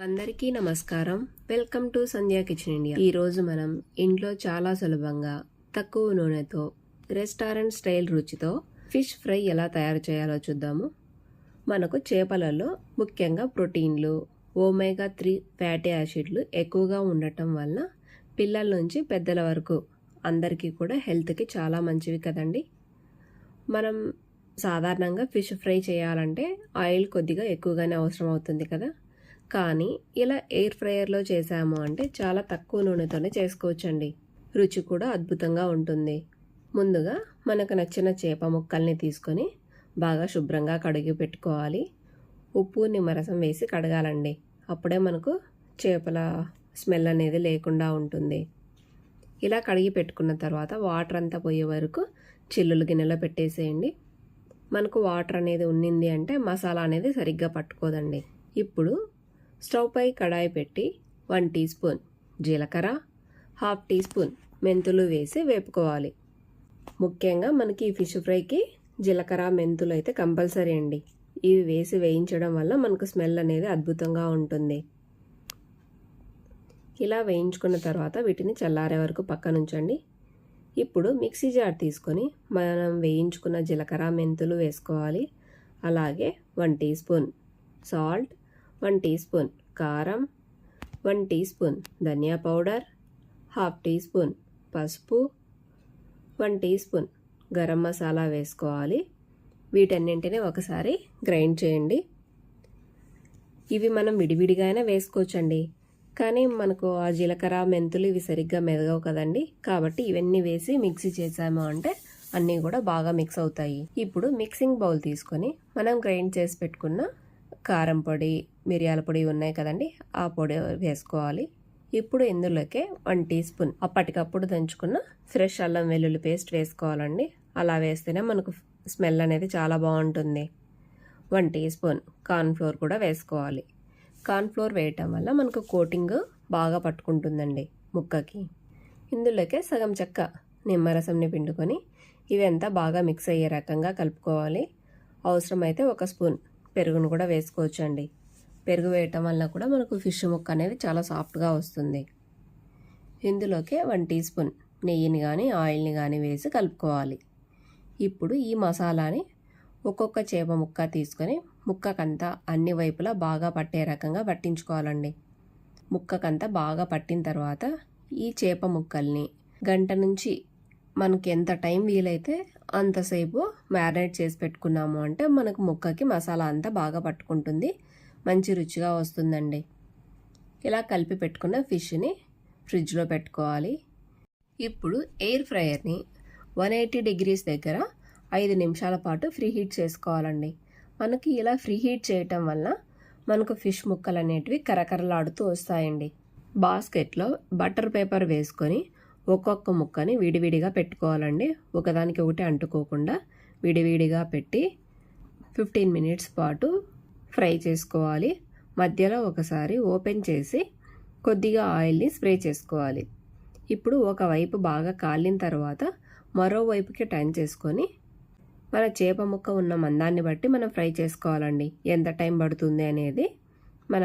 అందరికీ నమస్కారం. Welcome to Sandhya kitchen India. ఈరోజు మనం ఇంట్లో చాలా సులభంగా తక్కువ నూనెతో రెస్టారెంట్ స్టైల్ రుచితో ఫిష్ ఫ్రై ఎలా తయారు చేయాలో చూద్దాము. మనకు చేపలలో ముఖ్యంగా ప్రోటీన్లు, ఒమేగా 3 ఫ్యాటీ యాసిడ్లు ఎక్కువగా ఉండటం వల్ల పిల్లల నుంచి పెద్దల వరకు అందరికీ కూడా హెల్త్కి చాలా మంచివి కదండి. మనం సాధారణంగా ఫిష్ ఫ్రై చేయాలంటే ఆయిల్ కొద్దిగా ఎక్కువగానే అవసరం అవుతుంది కదా. కానీ ఇలా ఎయిర్ ఫ్రైయర్లో చేసాము అంటే చాలా తక్కువ నూనెతోనే చేసుకోవచ్చండి. రుచి కూడా అద్భుతంగా ఉంటుంది. ముందుగా మనకు నచ్చిన చేప ముక్కల్ని తీసుకొని బాగా శుభ్రంగా కడిగి పెట్టుకోవాలి. ఉప్పు నిమ్మరసం వేసి కడగాలండి. అప్పుడే మనకు చేపల స్మెల్ అనేది లేకుండా ఉంటుంది. ఇలా కడిగి పెట్టుకున్న తర్వాత వాటర్ అంతా పోయే వరకు చిల్లులు గిన్నెలో పెట్టేసేయండి. మనకు వాటర్ అనేది ఉన్నింది అంటే మసాలా అనేది సరిగ్గా పట్టుకోదండి. ఇప్పుడు స్టవ్ పై కడాయి పెట్టి 1 టీ స్పూన్ జీలకర్ర, 1/2 టీ స్పూన్ మెంతులు వేసి వేపుకోవాలి. ముఖ్యంగా మనకి ఈ ఫిష్ ఫ్రైకి జీలకర్ర, మెంతులు అయితే కంపల్సరీ అండి. ఇవి వేసి వేయించడం వల్ల మనకు స్మెల్ అనేది అద్భుతంగా ఉంటుంది. ఇలా వేయించుకున్న తర్వాత వీటిని చల్లారే వరకు పక్కన ఉంచండి. ఇప్పుడు మిక్సీ జార్ తీసుకొని మనం వేయించుకున్న జీలకర్ర, మెంతులు వేసుకోవాలి. అలాగే 1 teaspoon salt, 1 teaspoon కారం, 1 టీ స్పూన్ ధనియా పౌడర్, 1/2 టీ స్పూన్ పసుపు, 1 టీ స్పూన్ గరం మసాలా వేసుకోవాలి. వీటన్నింటినీ ఒకసారి గ్రైండ్ చేయండి. ఇవి మనం విడివిడిగా అయినా వేసుకోవచ్చండి. కానీ మనకు ఆ జీలకర్ర, మెంతులు ఇవి సరిగ్గా మెదగవు కదండి. కాబట్టి ఇవన్నీ వేసి మిక్సీ చేసాము అంటే అన్నీ కూడా బాగా మిక్స్ అవుతాయి. ఇప్పుడు మిక్సింగ్ బౌల్ తీసుకొని మనం గ్రైండ్ చేసి పెట్టుకున్న కారం పొడి, మిరియాల పొడి ఉన్నాయి కదండి, ఆ పొడి వేసుకోవాలి. ఇప్పుడు ఇందులోకే 1 టీ స్పూన్ అప్పటికప్పుడు దంచుకున్న ఫ్రెష్ అల్లం వెల్లుల్లి పేస్ట్ వేసుకోవాలండి. అలా వేస్తేనే మనకు స్మెల్ అనేది చాలా బాగుంటుంది. 1 టీ స్పూన్ కార్న్ఫ్లోర్ కూడా వేసుకోవాలి. కార్న్ఫ్లోర్ వేయటం వల్ల మనకు కోటింగ్ బాగా పట్టుకుంటుందండి ముక్కకి. ఇందులోకే సగం చెక్క నిమ్మరసంని పిండుకొని ఇవంతా బాగా మిక్స్ అయ్యే రకంగా కలుపుకోవాలి. అవసరమైతే 1 స్పూన్ పెరుగును కూడా వేసుకోవచ్చండి. పెరుగు వేయటం వల్ల కూడా మనకు ఫిష్ ముక్క అనేది చాలా సాఫ్ట్గా వస్తుంది. ఇందులోకి 1 టీ స్పూన్ నెయ్యిని కానీ ఆయిల్ని కానీ వేసి కలుపుకోవాలి. ఇప్పుడు ఈ మసాలాని ఒక్కొక్క చేప ముక్క తీసుకొని ముక్కకంతా అన్ని వైపులా బాగా పట్టే రకంగా పట్టించుకోవాలండి. ముక్కకంతా బాగా పట్టిన తర్వాత ఈ చేప ముక్కల్ని గంట నుంచి మనకి ఎంత టైం వీలైతే అంతసేపు మ్యారినేట్ చేసి పెట్టుకున్నాము అంటే మనకు ముక్కకి మసాలా అంతా బాగా పట్టుకుంటుంది, మంచి రుచిగా వస్తుందండి. ఇలా కలిపి పెట్టుకున్న ఫిష్ని ఫ్రిడ్జ్లో పెట్టుకోవాలి. ఇప్పుడు ఎయిర్ ఫ్రైయర్ని 180 డిగ్రీస్ దగ్గర 5 నిమిషాల పాటు ఫ్రీ హీట్ చేసుకోవాలండి. మనకి ఇలా ఫ్రీ హీట్ చేయటం వల్ల మనకు ఫిష్ ముక్కలు అనేటివి కరకరలాడుతూ వస్తాయండి. బాస్కెట్లో బటర్ పేపర్ వేసుకొని ఒక్కొక్క ముక్కని విడివిడిగా పెట్టుకోవాలండి. ఒకదానికి ఒకటి అంటుకోకుండా విడివిడిగా పెట్టి 15 మినిట్స్ పాటు ఫ్రై చేసుకోవాలి. మధ్యలో ఒకసారి ఓపెన్ చేసి కొద్దిగా ఆయిల్ని స్ప్రే చేసుకోవాలి. ఇప్పుడు ఒకవైపు బాగా కాలిన తర్వాత మరోవైపుకి టర్న్ చేసుకొని మన చేప ముక్క ఉన్న మందాన్ని బట్టి మనం ఫ్రై చేసుకోవాలండి. ఎంత టైం పడుతుంది అనేది మన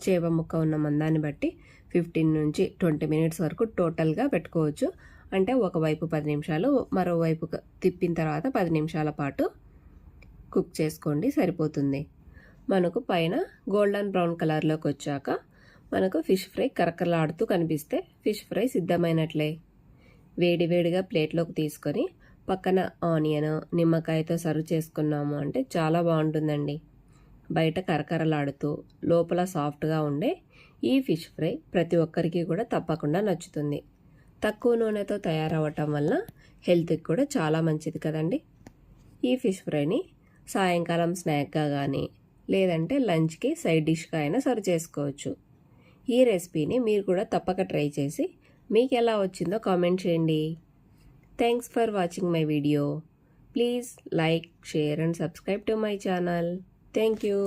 చేప ముక్క ఉన్న మందాన్ని బట్టి 15 నుంచి 20 మినిట్స్ వరకు టోటల్గా పెట్టుకోవచ్చు. అంటే ఒకవైపు 10 నిమిషాలు, మరోవైపు తిప్పిన తర్వాత 10 నిమిషాల పాటు కుక్ చేసుకోండి, సరిపోతుంది. మనకు పైన గోల్డెన్ బ్రౌన్ కలర్లోకి వచ్చాక మనకు ఫిష్ ఫ్రై కరకరలాడుతూ కనిపిస్తే ఫిష్ ఫ్రై సిద్ధమైనట్లే. వేడివేడిగా ప్లేట్లోకి తీసుకొని పక్కన ఆనియన్, నిమ్మకాయతో సర్వ్ చేసుకున్నాము అంటే చాలా బాగుంటుందండి. బయట కరకరలాడుతూ లోపల సాఫ్ట్గా ఉండే ఈ ఫిష్ ఫ్రై ప్రతి ఒక్కరికి కూడా తప్పకుండా నచ్చుతుంది. తక్కువ నూనెతో తయారవటం వల్ల హెల్త్కి కూడా చాలా మంచిది కదండి. ఈ ఫిష్ ఫ్రైని సాయంకాలం స్నాక్గా కానీ లేదంటే లంచ్కి సైడ్ డిష్గా అయినా సర్వ్ చేసుకోవచ్చు. ఈ రెసిపీని మీరు కూడా తప్పక ట్రై చేసి మీకు ఎలా వచ్చిందో కామెంట్ చేయండి. Thanks for watching my video. Please like, share and subscribe to my channel. Thank you.